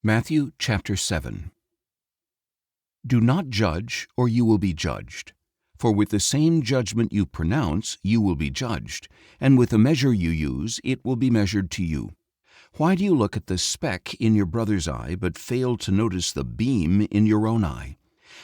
Matthew chapter 7. Do not judge, or you will be judged. For with the same judgment you pronounce, you will be judged, and with the measure you use, it will be measured to you. Why do you look at the speck in your brother's eye, but fail to notice the beam in your own eye?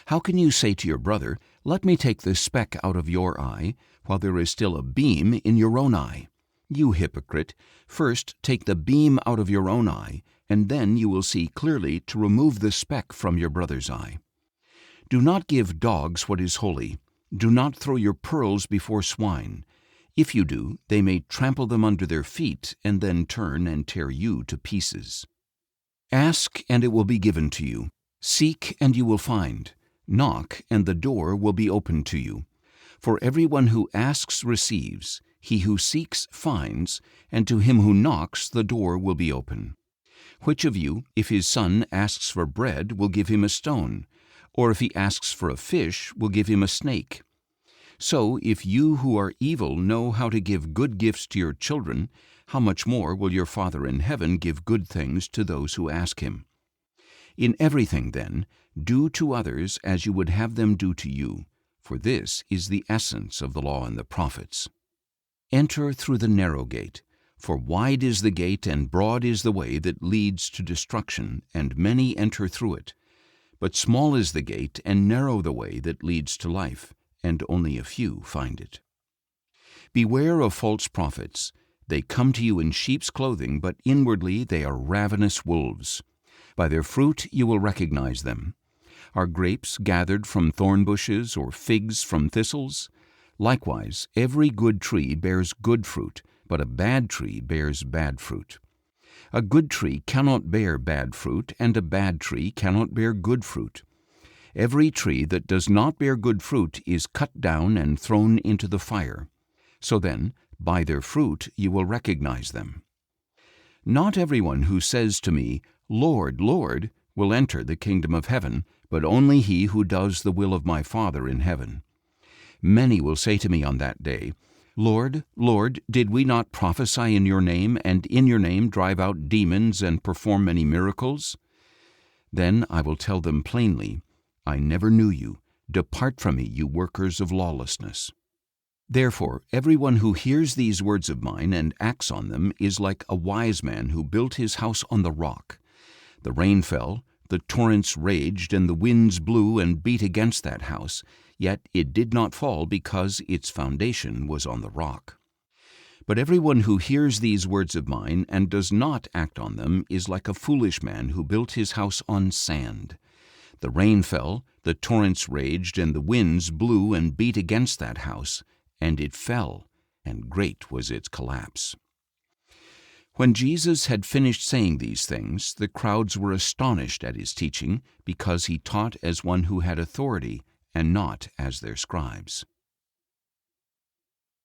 How can you say to your brother, "Let me take the speck out of your eye," while there is still a beam in your own eye? You hypocrite, first take the beam out of your own eye, and then you will see clearly to remove the speck from your brother's eye. Do not give dogs what is holy. Do not throw your pearls before swine. If you do, they may trample them under their feet and then turn and tear you to pieces. Ask, and it will be given to you. Seek, and you will find. Knock, and the door will be opened to you. For everyone who asks receives, he who seeks finds, and to him who knocks the door will be open. Which of you, if his son asks for bread, will give him a stone? Or if he asks for a fish, will give him a snake? So, if you who are evil know how to give good gifts to your children, how much more will your Father in heaven give good things to those who ask him? In everything, then, do to others as you would have them do to you, for this is the essence of the law and the prophets. Enter through the narrow gate. For wide is the gate and broad is the way that leads to destruction, and many enter through it. But small is the gate and narrow the way that leads to life, and only a few find it. Beware of false prophets. They come to you in sheep's clothing, but inwardly they are ravenous wolves. By their fruit you will recognize them. Are grapes gathered from thorn bushes, or figs from thistles? Likewise, every good tree bears good fruit, but a bad tree bears bad fruit. A good tree cannot bear bad fruit, and a bad tree cannot bear good fruit. Every tree that does not bear good fruit is cut down and thrown into the fire. So then, by their fruit you will recognize them. Not everyone who says to me, "Lord, Lord," will enter the kingdom of heaven, but only he who does the will of my Father in heaven. Many will say to me on that day, "Lord, Lord, did we not prophesy in your name, and in your name drive out demons and perform many miracles?" Then I will tell them plainly, "I never knew you. Depart from me, you workers of lawlessness." Therefore, everyone who hears these words of mine and acts on them is like a wise man who built his house on the rock. The rain fell, the torrents raged, and the winds blew and beat against that house, yet it did not fall because its foundation was on the rock. But everyone who hears these words of mine and does not act on them is like a foolish man who built his house on sand. The rain fell, the torrents raged, and the winds blew and beat against that house, and it fell, and great was its collapse. When Jesus had finished saying these things, the crowds were astonished at his teaching, because he taught as one who had authority, and not as their scribes.